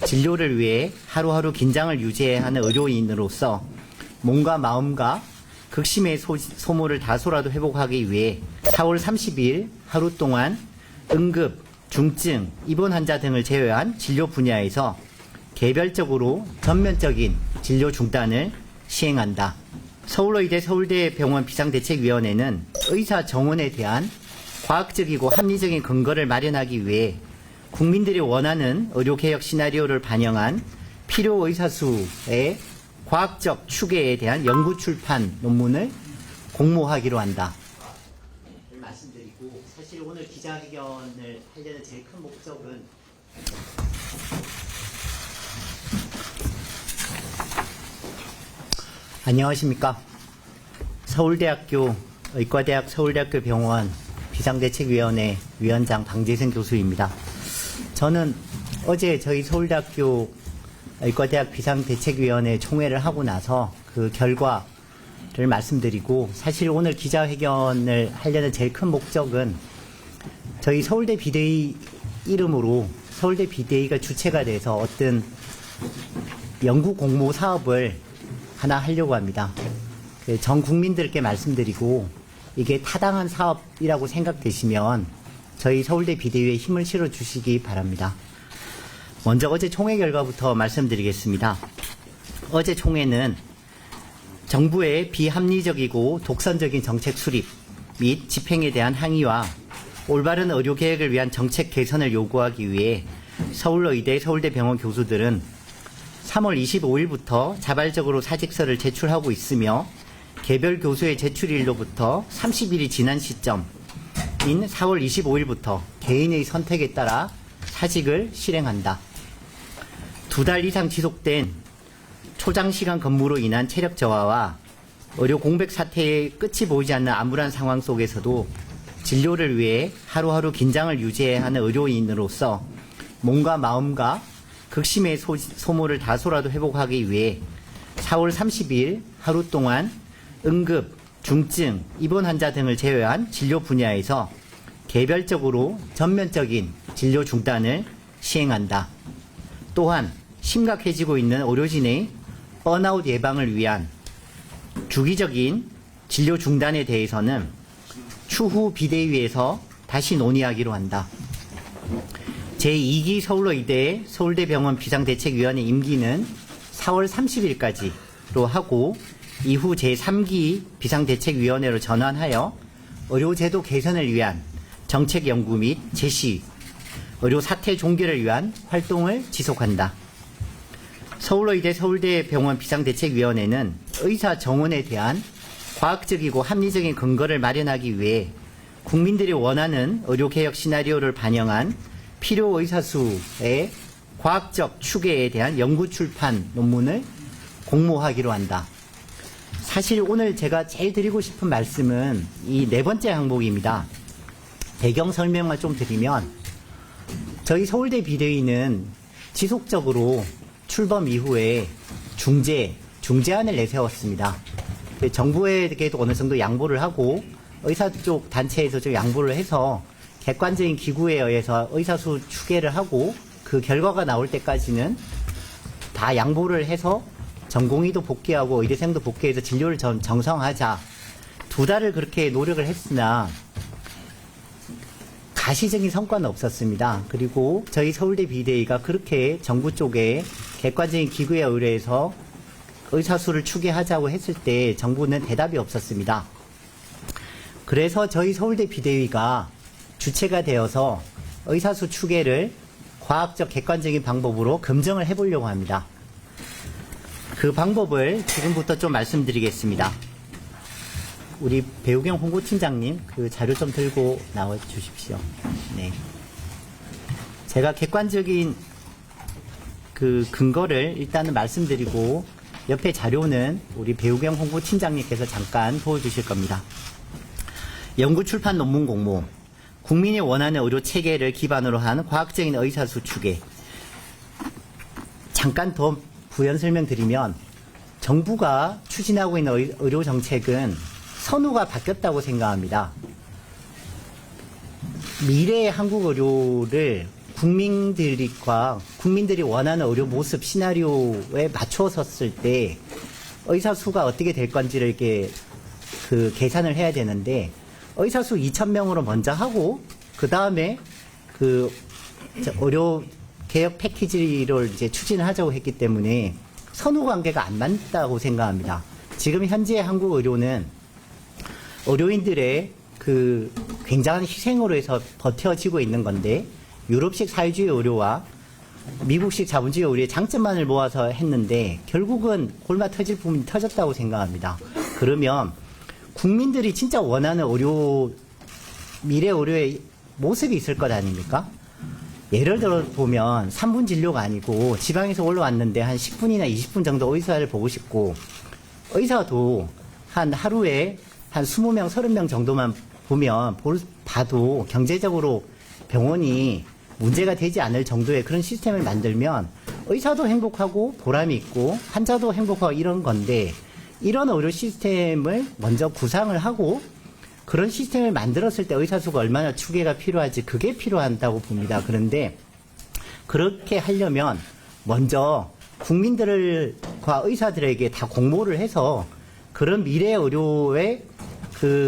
진료를 위해 하루하루 긴장을 유지해야 하는 의료인으로서 몸과 마음과 극심의 소모를 다소라도 회복하기 위해 4월 30일 하루 동안 응급, 중증, 입원 환자 등을 제외한 진료 분야에서 개별적으로 전면적인 진료 중단을 시행한다. 서울의대 서울대병원 비상대책위원회는 의사 정원에 대한 과학적이고 합리적인 근거를 마련하기 위해 국민들이 원하는 의료개혁 시나리오를 반영한 필요 의사수의 과학적 추계에 대한 연구 출판 논문을 공모하기로 한다. 말씀드리고 사실 오늘 기자회견을 하려는 제일 큰 목적은 안녕하십니까. 서울대학교 의과대학 서울대학교 병원 비상대책위원회 위원장 방재승 교수입니다. 저는 어제 저희 서울대학교 의과대학 비상대책위원회 총회를 하고 나서 그 결과를 말씀드리고, 사실 오늘 기자회견을 하려는 제일 큰 목적은 저희 서울대 비대위 이름으로 서울대 비대위가 주체가 돼서 어떤 연구 공모 사업을 하나 하려고 합니다. 전 국민들께 말씀드리고, 이게 타당한 사업이라고 생각되시면 저희 서울대 비대위에 힘을 실어 주시기 바랍니다. 먼저 어제 총회 결과부터 말씀드리겠습니다. 어제 총회는 정부의 비합리적이고 독선적인 정책 수립 및 집행에 대한 항의와 올바른 의료개혁을 위한 정책 개선을 요구하기 위해 서울의대 서울대병원 교수들은 3월 25일부터 자발적으로 사직서를 제출하고 있으며, 개별 교수의 제출일로부터 30일이 지난 시점인 4월 25일부터 개인의 선택에 따라 사직을 실행한다. 2달 이상 지속된 초장시간 근무로 인한 체력 저하와 의료 공백 사태의 끝이 보이지 않는 암울한 상황 속에서도 진료를 위해 하루하루 긴장을 유지해야 하는 의료인으로서 몸과 마음과 극심의 소모를 다소라도 회복하기 위해 4월 30일 하루 동안 응급, 중증, 입원 환자 등을 제외한 진료 분야에서 개별적으로 전면적인 진료 중단을 시행한다. 또한 심각해지고 있는 의료진의 번아웃 예방을 위한 주기적인 진료 중단에 대해서는 추후 비대위에서 다시 논의하기로 한다. 제2기 서울의대 서울대병원 비상대책위원회 임기는 4월 30일까지로 하고, 이후 제3기 비상대책위원회로 전환하여 의료제도 개선을 위한 정책 연구 및 제시, 의료 사태 종결을 위한 활동을 지속한다. 서울의대 서울대병원 비상대책위원회는 의사 정원에 대한 과학적이고 합리적인 근거를 마련하기 위해 국민들이 원하는 의료개혁 시나리오를 반영한 필요 의사수의 과학적 추계에 대한 연구 출판 논문을 공모하기로 한다. 사실 오늘 제가 제일 드리고 싶은 말씀은 이 네 번째 항목입니다. 배경 설명을 좀 드리면, 저희 서울대 비대위는 지속적으로 출범 이후에 중재안을 내세웠습니다. 정부에게도 어느 정도 양보를 하고 의사 쪽 단체에서 좀 양보를 해서 객관적인 기구에 의해서 의사수 추계를 하고, 그 결과가 나올 때까지는 다 양보를 해서 전공의도 복귀하고 의대생도 복귀해서 진료를 정상화하자 2달을 그렇게 노력을 했으나 가시적인 성과는 없었습니다. 그리고 저희 서울대 비대위가 그렇게 정부 쪽에 객관적인 기구에 의뢰해서 의사수를 추계하자고 했을 때 정부는 대답이 없었습니다. 그래서 저희 서울대 비대위가 주체가 되어서 의사수 추계를 과학적 객관적인 방법으로 검증을 해보려고 합니다. 그 방법을 지금부터 좀 말씀드리겠습니다. 우리 배우경 홍보팀장님, 그 자료 좀 들고 나와 주십시오. 네. 제가 객관적인 그 근거를 일단은 말씀드리고, 옆에 자료는 우리 배우경 홍보팀장님께서 잠깐 도와주실 겁니다. 연구 출판 논문 공모, 국민이 원하는 의료 체계를 기반으로 한 과학적인 의사수 추계. 잠깐 더 부연 설명드리면, 정부가 추진하고 있는 의료 정책은 선호가 바뀌었다고 생각합니다. 미래의 한국 의료를 국민들이 원하는 의료 모습 시나리오에 맞춰섰을 때 의사 수가 어떻게 될 건지를 이렇게 계산을 해야 되는데, 의사 수 2,000명으로 먼저 하고 그 다음에 의료 개혁 패키지를 이제 추진하자고 했기 때문에 선후 관계가 안 맞다고 생각합니다. 지금 현재 한국 의료는 의료인들의 굉장한 희생으로 해서 버텨지고 있는 건데, 유럽식 사회주의 의료와 미국식 자본주의 의료의 장점만을 모아서 했는데 결국은 골마 터질 부분이 터졌다고 생각합니다. 그러면 국민들이 진짜 원하는 미래 의료의 모습이 있을 것 아닙니까? 예를 들어 보면 3분 진료가 아니고 지방에서 올라왔는데 한 10분이나 20분 정도 의사를 보고 싶고, 의사도 한 하루에 한 20명, 30명 정도만 봐도 경제적으로 병원이 문제가 되지 않을 정도의 그런 시스템을 만들면 의사도 행복하고 보람이 있고 환자도 행복하고 이런 건데, 이런 의료 시스템을 먼저 구상을 하고 그런 시스템을 만들었을 때 의사 수가 얼마나 추계가 필요할지, 그게 필요하다고 봅니다. 그런데 그렇게 하려면 먼저 국민들과 의사들에게 다 공모를 해서 그런 미래 의료의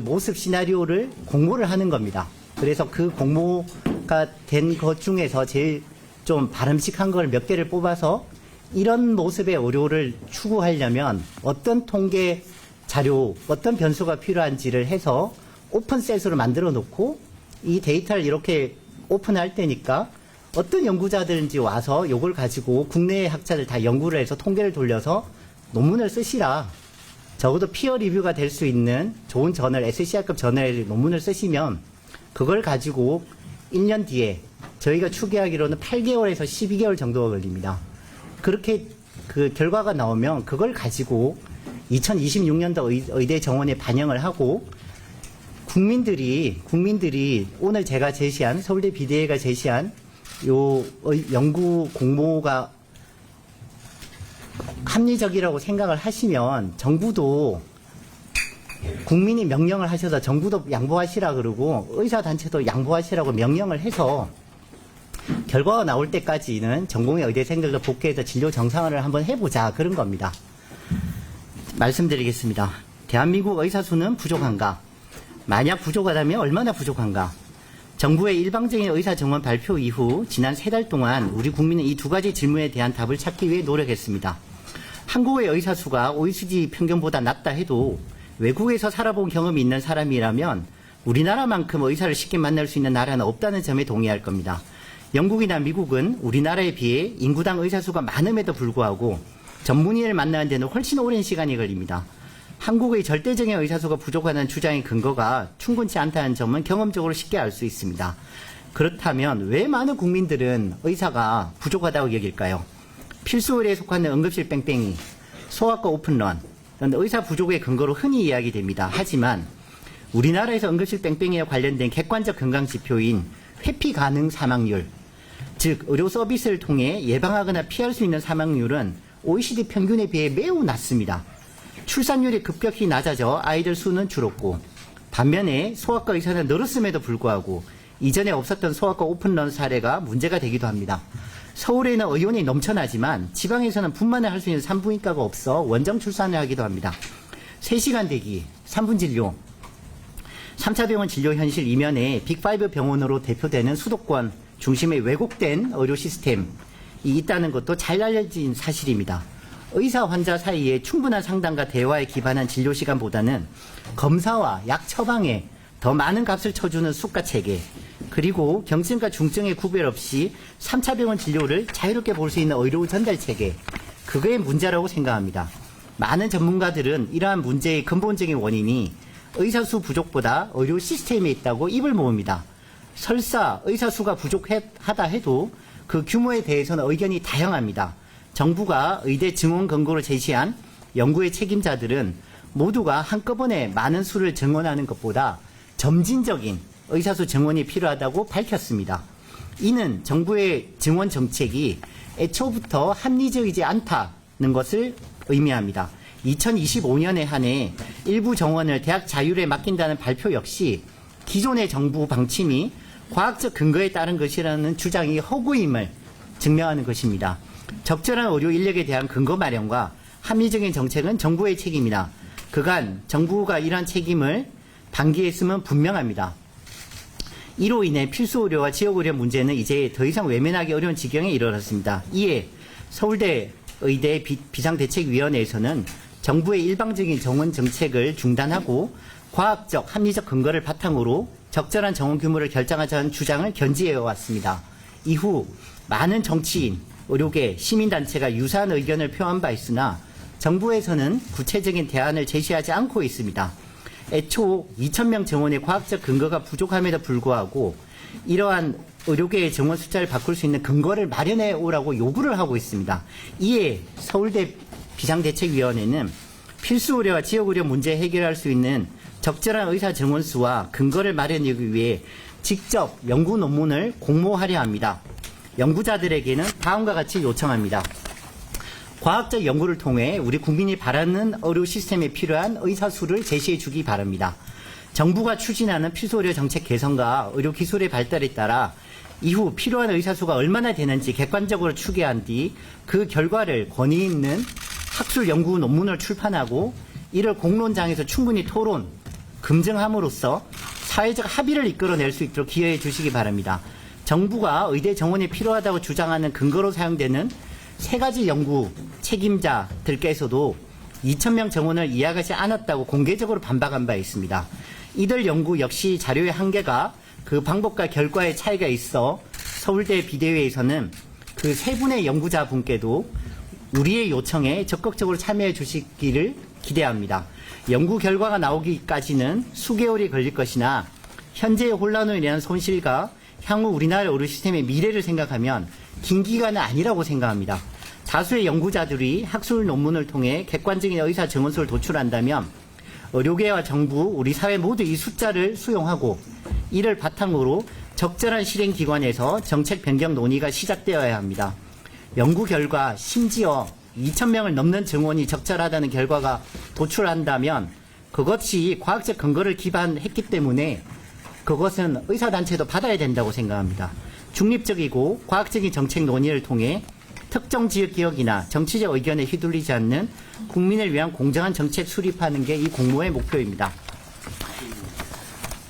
모습 시나리오를 공모를 하는 겁니다. 그래서 그 공모가 된 것 중에서 제일 좀 바람직한 걸 몇 개를 뽑아서 이런 모습의 의료를 추구하려면 어떤 통계 자료, 어떤 변수가 필요한지를 해서 오픈셋으로 만들어 놓고, 이 데이터를 이렇게 오픈할 때니까 어떤 연구자들인지 와서 이걸 가지고 국내의 학자들 다 연구를 해서 통계를 돌려서 논문을 쓰시라. 적어도 피어 리뷰가 될 수 있는 좋은 저널, SCR급 저널의 논문을 쓰시면 그걸 가지고 1년 뒤에 저희가 추계하기로는 8개월에서 12개월 정도가 걸립니다. 그렇게 결과가 나오면 그걸 가지고 2026년도 의대 정원에 반영을 하고, 국민들이 오늘 제가 제시한, 서울대 비대위가 제시한 연구 공모가 합리적이라고 생각을 하시면, 정부도 국민이 명령을 하셔서 정부도 양보하시라 그러고 의사단체도 양보하시라고 명령을 해서 결과가 나올 때까지는 전공의 의대생들도 복귀해서 진료 정상화를 한번 해보자, 그런 겁니다. 말씀드리겠습니다. 대한민국 의사 수는 부족한가? 만약 부족하다면 얼마나 부족한가? 정부의 일방적인 의사 정원 발표 이후 지난 3달 동안 우리 국민은 이 두 가지 질문에 대한 답을 찾기 위해 노력했습니다. 한국의 의사 수가 OECD 평균보다 낮다 해도 외국에서 살아본 경험이 있는 사람이라면 우리나라만큼 의사를 쉽게 만날 수 있는 나라는 없다는 점에 동의할 겁니다. 영국이나 미국은 우리나라에 비해 인구당 의사 수가 많음에도 불구하고 전문의를 만나는 데는 훨씬 오랜 시간이 걸립니다. 한국의 절대적인 의사 수가 부족하다는 주장의 근거가 충분치 않다는 점은 경험적으로 쉽게 알 수 있습니다. 그렇다면 왜 많은 국민들은 의사가 부족하다고 여길까요? 필수 의료에 속하는 응급실 뺑뺑이, 소아과 오픈런, 의사 부족의 근거로 흔히 이야기됩니다. 하지만 우리나라에서 응급실 뺑뺑이와 관련된 객관적 건강 지표인 회피 가능 사망률, 즉 의료 서비스를 통해 예방하거나 피할 수 있는 사망률은 OECD 평균에 비해 매우 낮습니다. 출산율이 급격히 낮아져 아이들 수는 줄었고, 반면에 소아과 의사는 늘었음에도 불구하고 이전에 없었던 소아과 오픈런 사례가 문제가 되기도 합니다. 서울에는 의원이 넘쳐나지만 지방에서는 분만을 할 수 있는 산부인과가 없어 원정 출산을 하기도 합니다. 3시간 대기, 3분 진료, 3차 병원 진료 현실 이면에 빅5 병원으로 대표되는 수도권 중심의 왜곡된 의료 시스템이 있다는 것도 잘 알려진 사실입니다. 의사 환자 사이에 충분한 상담과 대화에 기반한 진료 시간보다는 검사와 약 처방에 더 많은 값을 쳐주는 수가 체계, 그리고 경증과 중증의 구별 없이 3차 병원 진료를 자유롭게 볼 수 있는 의료 전달 체계, 그게 문제라고 생각합니다. 많은 전문가들은 이러한 문제의 근본적인 원인이 의사 수 부족보다 의료 시스템에 있다고 입을 모읍니다. 설사 의사 수가 부족하다 해도 그 규모에 대해서는 의견이 다양합니다. 정부가 의대 증원 근거로 제시한 연구의 책임자들은 모두가 한꺼번에 많은 수를 증원하는 것보다 점진적인 의사수 증원이 필요하다고 밝혔습니다. 이는 정부의 증원 정책이 애초부터 합리적이지 않다는 것을 의미합니다. 2025년에 한해 일부 정원을 대학 자율에 맡긴다는 발표 역시 기존의 정부 방침이 과학적 근거에 따른 것이라는 주장이 허구임을 증명하는 것입니다. 적절한 의료 인력에 대한 근거 마련과 합리적인 정책은 정부의 책임이다. 그간 정부가 이러한 책임을 방기했음은 분명합니다. 이로 인해 필수 의료와 지역 의료 문제는 이제 더 이상 외면하기 어려운 지경에 이르렀습니다. 이에 서울대 의대 비상대책위원회에서는 정부의 일방적인 정원 정책을 중단하고 과학적 합리적 근거를 바탕으로 적절한 정원 규모를 결정하자는 주장을 견지해 왔습니다. 이후 많은 정치인, 의료계, 시민단체가 유사한 의견을 표한 바 있으나 정부에서는 구체적인 대안을 제시하지 않고 있습니다. 애초 2,000명 정원의 과학적 근거가 부족함에도 불구하고 이러한 의료계의 정원 숫자를 바꿀 수 있는 근거를 마련해 오라고 요구를 하고 있습니다. 이에 서울대 비상대책위원회는 필수 의료와 지역 의료 문제 해결할 수 있는 적절한 의사 정원 수와 근거를 마련하기 위해 직접 연구 논문을 공모하려 합니다. 연구자들에게는 다음과 같이 요청합니다. 과학적 연구를 통해 우리 국민이 바라는 의료 시스템에 필요한 의사 수를 제시해 주기 바랍니다. 정부가 추진하는 필수 의료 정책 개선과 의료 기술의 발달에 따라 이후 필요한 의사 수가 얼마나 되는지 객관적으로 추계한 뒤 그 결과를 권위 있는 학술 연구 논문을 출판하고 이를 공론장에서 충분히 토론, 검증함으로써 사회적 합의를 이끌어낼 수 있도록 기여해 주시기 바랍니다. 정부가 의대 정원이 필요하다고 주장하는 근거로 사용되는 세 가지 연구 책임자들께서도 2,000명 정원을 이야기하지 않았다고 공개적으로 반박한 바 있습니다. 이들 연구 역시 자료의 한계가 그 방법과 결과의 차이가 있어 서울대 비대위에서는 그 세 분의 연구자분께도 우리의 요청에 적극적으로 참여해 주시기를 기대합니다. 연구 결과가 나오기까지는 수개월이 걸릴 것이나 현재의 혼란으로 인한 손실과 향후 우리나라 의료 시스템의 미래를 생각하면 긴 기간은 아니라고 생각합니다. 다수의 연구자들이 학술 논문을 통해 객관적인 의사 정원수를 도출한다면 의료계와 정부, 우리 사회 모두 이 숫자를 수용하고 이를 바탕으로 적절한 실행기관에서 정책 변경 논의가 시작되어야 합니다. 연구 결과 심지어 2,000명을 넘는 정원이 적절하다는 결과가 도출한다면 그것이 과학적 근거를 기반했기 때문에 그것은 의사단체도 받아야 된다고 생각합니다. 중립적이고 과학적인 정책 논의를 통해 특정 지역 기억이나 정치적 의견에 휘둘리지 않는 국민을 위한 공정한 정책 수립하는 게 이 공모의 목표입니다.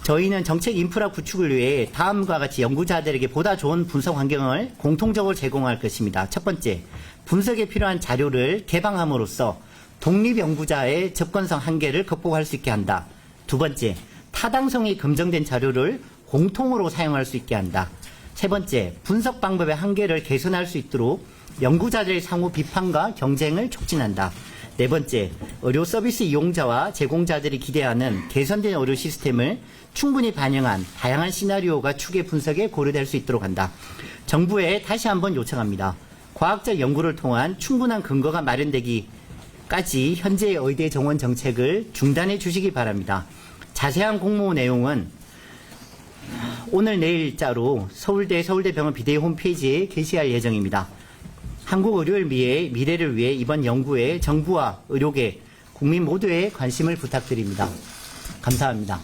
저희는 정책 인프라 구축을 위해 다음과 같이 연구자들에게 보다 좋은 분석 환경을 공통적으로 제공할 것입니다. 첫 번째, 분석에 필요한 자료를 개방함으로써 독립연구자의 접근성 한계를 극복할 수 있게 한다. 두 번째, 타당성이 검증된 자료를 공통으로 사용할 수 있게 한다. 세 번째, 분석 방법의 한계를 개선할 수 있도록 연구자들의 상호 비판과 경쟁을 촉진한다. 네 번째, 의료 서비스 이용자와 제공자들이 기대하는 개선된 의료 시스템을 충분히 반영한 다양한 시나리오가 추계 분석에 고려될 수 있도록 한다. 정부에 다시 한번 요청합니다. 과학적 연구를 통한 충분한 근거가 마련되기까지 현재의 의대 정원 정책을 중단해 주시기 바랍니다. 자세한 공모 내용은 오늘 내일자로 서울대병원 비대위 홈페이지에 게시할 예정입니다. 한국 의료의 미래를 위해 이번 연구에 정부와 의료계, 국민 모두의 관심을 부탁드립니다. 감사합니다.